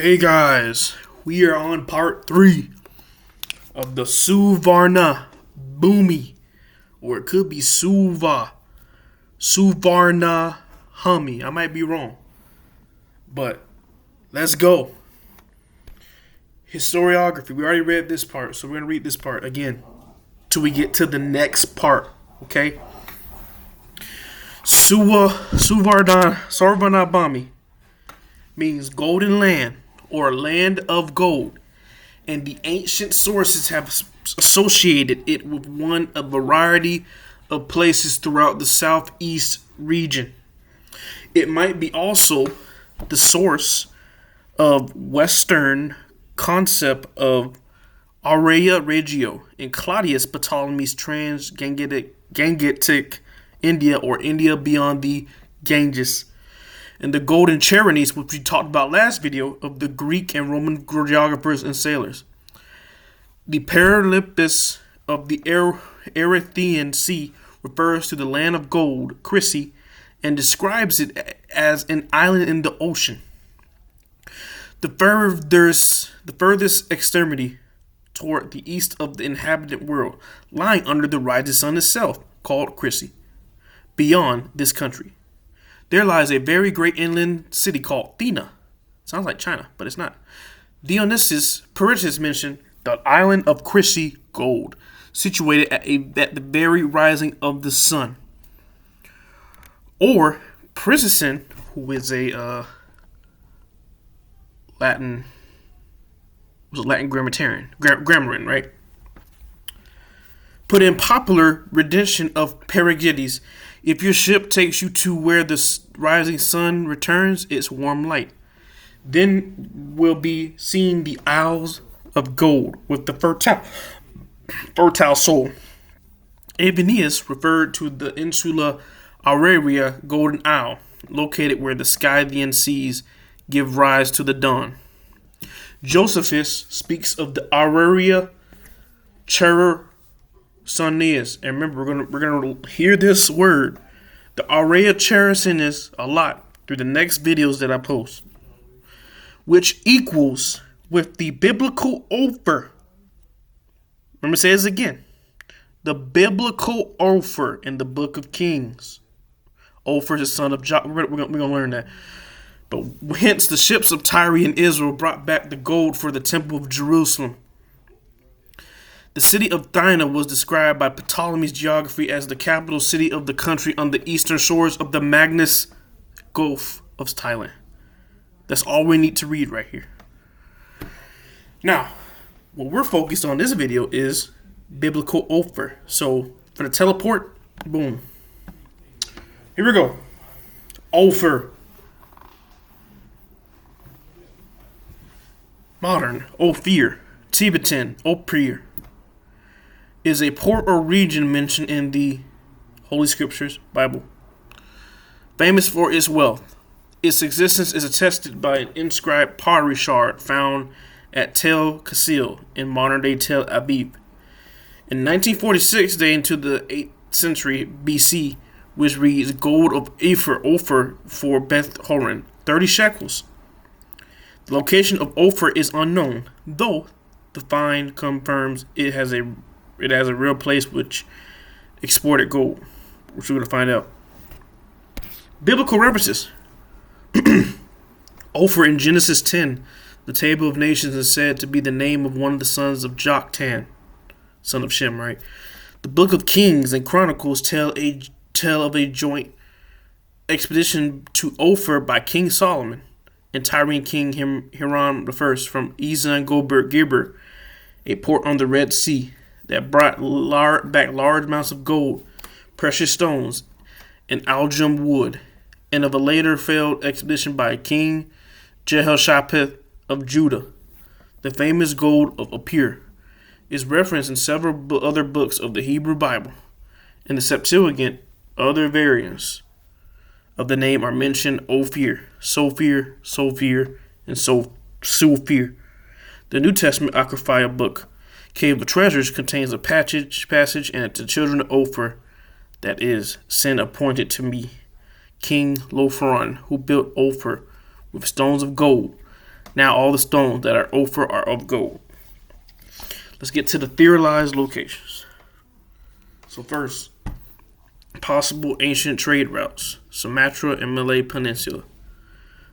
Hey guys, we are on part 3 of the Suvarnabhumi, or it could be Suvarnabhumi. I might be wrong, but let's go. Historiography. We already read this part, so we're gonna read this part again till we get to the next part. Okay. Suvarnabhumi means golden land or land of gold, and the ancient sources have associated it with a variety of places throughout the southeast region. It might be also the source of Western concept of Aurea Regio in Claudius Ptolemy's Gangetic India, or India beyond the Ganges, and the golden charities, which we talked about last video, of the Greek and Roman geographers and sailors. The Paralipus of the Erythraean Sea refers to the land of gold, Chrysi, and describes it as an island in the ocean. The furthest extremity toward the east of the inhabited world, lying under the rising sun itself, called Chrysi. Beyond this country, there lies a very great inland city called Thena. Sounds like China, but it's not. Dionysius Peritus mentioned the island of Chrysi gold, situated at the very rising of the sun. Or Priscin, who is a Latin grammarian, right? Put in popular rendition of Perigides: if your ship takes you to where the rising sun returns its warm light, then will be seen the Isles of Gold with the fertile soul. Aeneas referred to the insula Aurelia, Golden Isle, located where the Scythian seas give rise to the dawn. Josephus speaks of the Aurelia Characinis, and remember, we're gonna hear this word, the Aurea Characinis, a lot through the next videos that I post, which equals with the biblical Ophir. Remember, say this again: the biblical Ophir in the Book of Kings. Ophir is the son of Joktan. We're gonna learn that. But hence, the ships of Tyre and Israel brought back the gold for the temple of Jerusalem. The city of Thina was described by Ptolemy's geography as the capital city of the country on the eastern shores of the Magnus Gulf of Thailand. That's all we need to read right here. Now, what we're focused on this video is biblical Ophir. So for the teleport, boom. Here we go. Ophir. Modern Ophir, Tibetan Ophir, is a port or region mentioned in the Holy Scriptures, Bible. Famous for its wealth, its existence is attested by an inscribed pottery shard found at Tel Kasil in modern-day Tel Aviv. In 1946, they into the 8th century BC, which reads gold of Ophir for Beth Horon, 30 shekels. The location of Ophir is unknown, though the find confirms it has a real place which exported gold, which we're going to find out. Biblical references. Ophir in Genesis 10, the Table of Nations, is said to be the name of one of the sons of Joktan, son of Shem, right? The Book of Kings and Chronicles tell of a joint expedition to Ophir by King Solomon and Tyrian King Hiram I from Ezon Geber, a port on the Red Sea, that brought back large amounts of gold, precious stones, and algum wood, and of a later failed expedition by King Jehoshaphat of Judah. The famous gold of Ophir is referenced in several other books of the Hebrew Bible. In the Septuagint, other variants of the name are mentioned: Ophir, Sophir, and Sulfir. The New Testament Apocrypha book, Cave of Treasures, contains a passage, and the children of Ophir, that is, sin appointed to me, King Lopharon, who built Ophir with stones of gold, Now all the stones that are Ophir are of gold. Let's get to the theorized locations. So first, possible ancient trade routes, Sumatra and Malay Peninsula.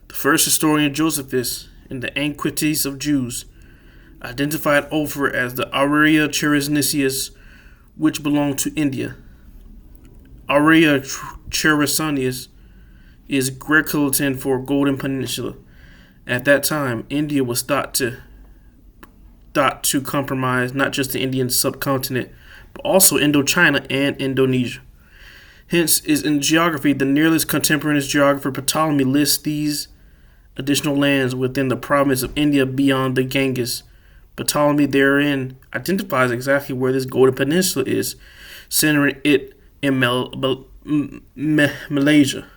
The first historian Josephus, in the Antiquities of Jews, identified Ophir as the Aurea Chersonese, which belonged to India. Aurea Chersonese is Greco-Latin for Golden Peninsula. At that time, India was thought to comprise not just the Indian subcontinent, but also Indochina and Indonesia. Hence, is in geography, the nearest contemporaneous geographer Ptolemy lists these additional lands within the province of India beyond the Ganges. Ptolemy therein identifies exactly where this Golden Peninsula is, centering it in Malaysia,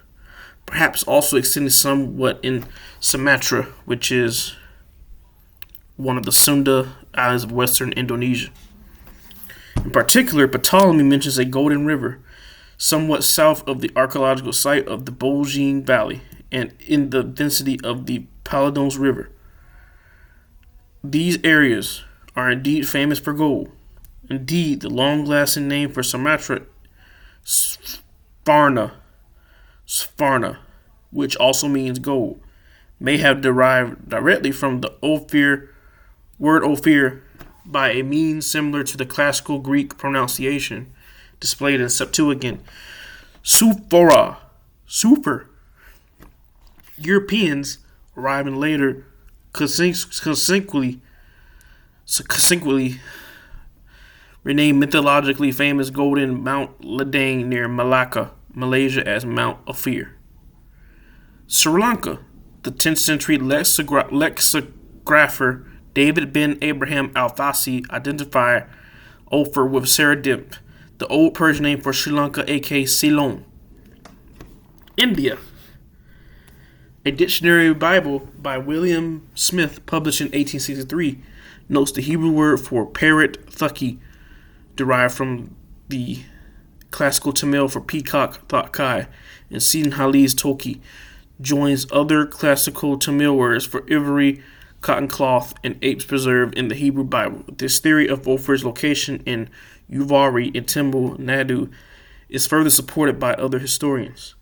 perhaps also extending somewhat in Sumatra, which is one of the Sunda Islands of western Indonesia. In particular, Ptolemy mentions a golden river, somewhat south of the archaeological site of the Bolgene Valley, and in the vicinity of the Paladons River. These areas are indeed famous for gold. Indeed, the long-lasting name for Sumatra, Sfarna, which also means gold, may have derived directly from the word Ophir by a means similar to the classical Greek pronunciation displayed in Septuagint, Suphora, super. Europeans arriving later consequently renamed mythologically famous golden Mount Ladang near Malacca, Malaysia as Mount Ophir. Sri Lanka, the 10th century lexicographer David bin Abraham Al-Thasi identified Ophir with Saradip, the old Persian name for Sri Lanka, aka Ceylon. India. A dictionary Bible by William Smith, published in 1863, notes the Hebrew word for parrot, thuki, derived from the classical Tamil for peacock, thakkai, and Sinhalese toki, joins other classical Tamil words for ivory, cotton cloth, and apes preserved in the Hebrew Bible. This theory of Ophir's location in Uvari in Tamil Nadu is further supported by other historians.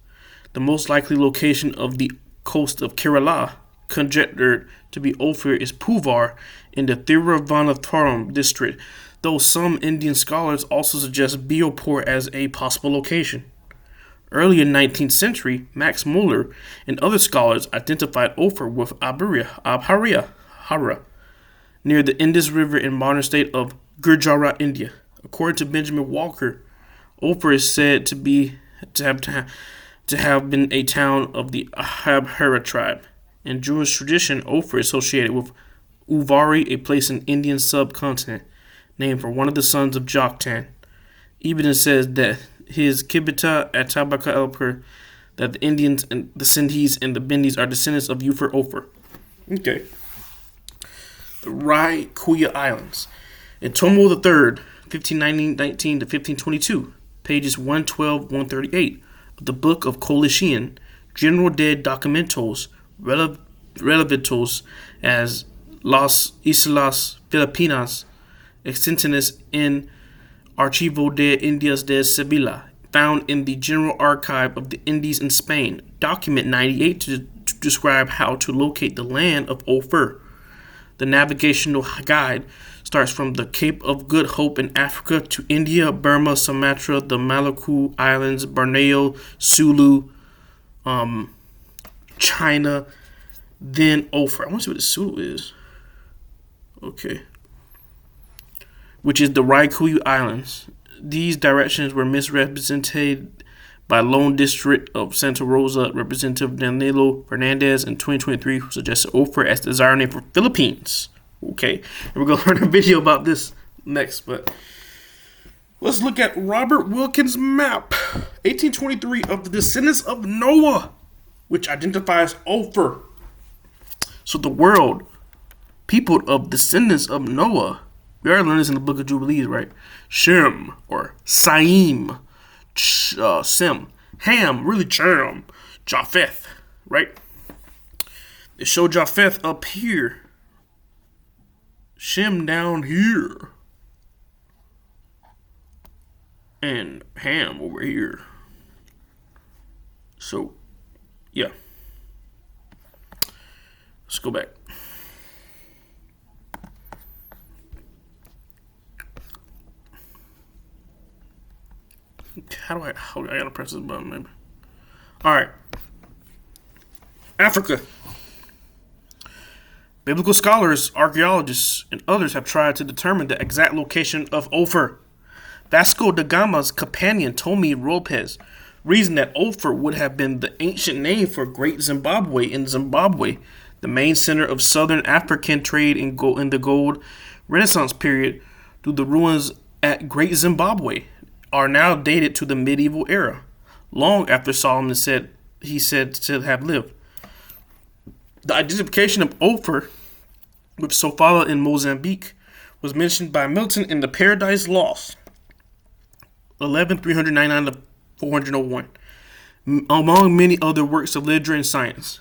The most likely location of the coast of Kerala, conjectured to be Ophir, is Puvar in the Thiruvananthapuram district, though some Indian scholars also suggest Biopur as a possible location. Early in the 19th century, Max Muller and other scholars identified Ophir with Abhara, near the Indus River in modern state of Gujarat, India. According to Benjamin Walker, Ophir is said to have been a town of the Abhara tribe. In Jewish tradition, Ophir is associated with Uvari, a place in Indian subcontinent, named for one of the sons of Joktan. Ibn says that his Kibita at Tabaka Elper, that the Indians and the Sindhis and the Bindis are descendants of Ophir. Okay. The Kuya Islands. In Tomo III, 1519 to 1522, pages 112-138 of the Book of Coalition, General de Documentos Relevantos as Las Islas Filipinas Extensiones en Archivo de Indias de Sevilla, found in the General Archive of the Indies in Spain, document 98 to describe how to locate the land of Ophir. The navigational guide starts from the Cape of Good Hope in Africa to India, Burma, Sumatra, the Maluku Islands, Borneo, Sulu, China, then Ophir. I want to see what the Sulu is. Okay. Which is the Ryukyu Islands. These directions were misrepresented by Lone District of Santa Rosa Representative Danilo Fernandez in 2023, who suggested Ophir as the desired name for Philippines. Okay, and we're going to learn a video about this next, but let's look at Robert Wilkins' map, 1823, of the descendants of Noah, which identifies Ophir. So the world, people of descendants of Noah, we already learned this in the Book of Jubilees, right? Shem, or Saim, Sem, Ham, really Cham, Japheth, right? They show Japheth up here, Shem down here, and Ham over here. So, yeah. Let's go back. How I gotta press this button, maybe. Alright. Africa. Biblical scholars, archaeologists, and others have tried to determine the exact location of Ophir. Vasco da Gama's companion Tommy Lopez reasoned that Ophir would have been the ancient name for Great Zimbabwe in Zimbabwe, the main center of southern African trade in the gold Renaissance period. Through the ruins at Great Zimbabwe are now dated to the medieval era, long after Solomon said to have lived. The identification of Ophir with Sofala in Mozambique was mentioned by Milton in the Paradise Lost, 399 to 401, among many other works of literature and science.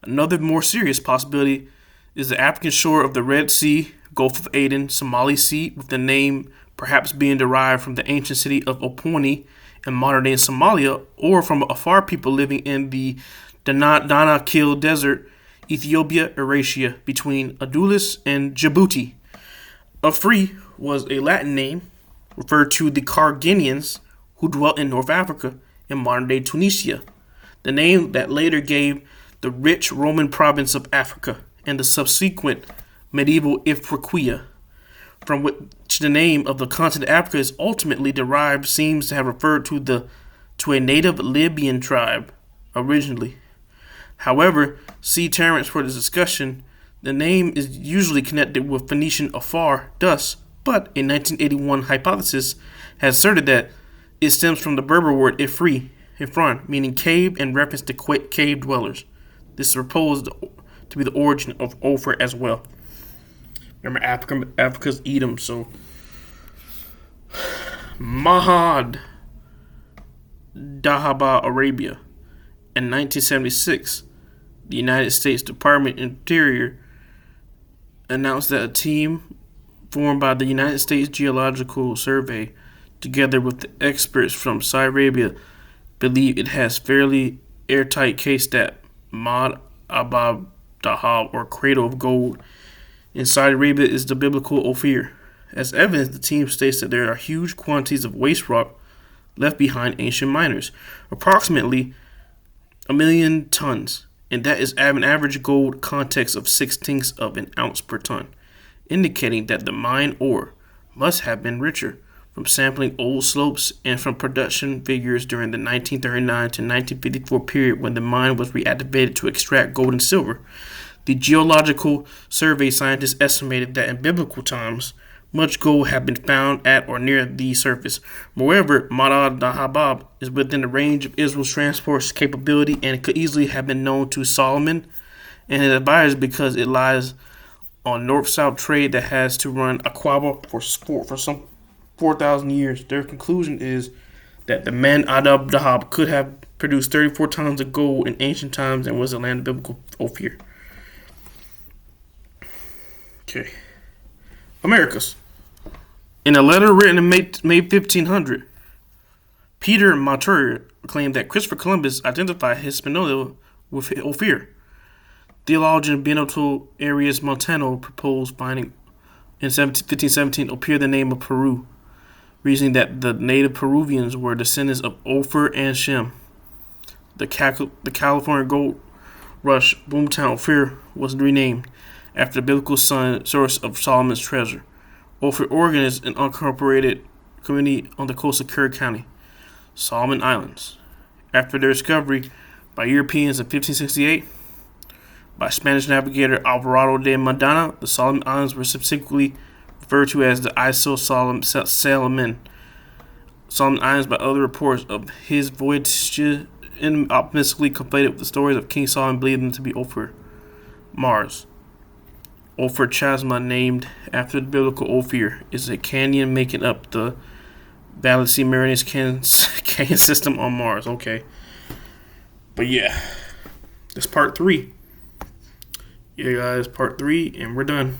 Another more serious possibility is the African shore of the Red Sea, Gulf of Aden, Somali Sea, with the name perhaps being derived from the ancient city of Oponi in modern-day Somalia, or from Afar people living in the Danakil Desert, Ethiopia, Eurasia, between Adulis and Djibouti. Ophir was a Latin name, referred to the Carginians who dwelt in North Africa in modern-day Tunisia, the name that later gave the rich Roman province of Africa and the subsequent medieval Ifriqiya, from which the name of the continent of Africa is ultimately derived, seems to have referred to a native Libyan tribe originally. However, see terms for this discussion. The name is usually connected with Phoenician Afar, thus, but a 1981 hypothesis has asserted that it stems from the Berber word Ifran, meaning cave, and reference to cave dwellers. This is proposed to be the origin of Ophir as well. Remember, Africa's Edom, so Mahad Dahaba, Arabia. In 1976, the United States Department of Interior announced that a team formed by the United States Geological Survey, together with the experts from Saudi Arabia, believe it has fairly airtight case that Ma'ad Abab Dahab, or Cradle of Gold, in Saudi Arabia is the biblical Ophir. As evidence, the team states that there are huge quantities of waste rock left behind ancient miners, approximately 1 million tons, and that is an average gold context of 0.6 of an ounce per ton, indicating that the mine ore must have been richer from sampling old slopes and from production figures during the 1939 to 1954 period when the mine was reactivated to extract gold and silver. The Geological Survey scientists estimated that in biblical times, much gold had been found at or near the surface. Moreover, Ma'ad Dahab is within the range of Israel's transport capability and could easily have been known to Solomon and his advisors because it lies on north-south trade that has to run Aqaba for some 4,000 years. Their conclusion is that the man Adab Dahab could have produced 34 tons of gold in ancient times and was the land of biblical Ophir. Okay. Americas. In a letter written in May 1500, Peter Martyr claimed that Christopher Columbus identified Hispaniola with Ophir. Theologian Benito Arias Montano proposed finding in 1517 Ophir the name of Peru, reasoning that the native Peruvians were descendants of Ophir and Shem. The California gold rush boomtown Ophir was renamed after the biblical source of Solomon's treasure. Ophir, Oregon is an unincorporated community on the coast of Kerr County, Solomon Islands. After their discovery by Europeans in 1568 by Spanish navigator Alvarado de Madana, the Solomon Islands were subsequently referred to as the Isle Solomon Islands by other reports of his voyages and optimistically conflated with the stories of King Solomon, believing them to be Ophir. Mars. Ophir Chasma, named after the biblical Ophir, is a canyon making up the Valles Marineris canyon system on Mars. Okay. But yeah, that's part 3. Yeah, guys, part 3, and we're done.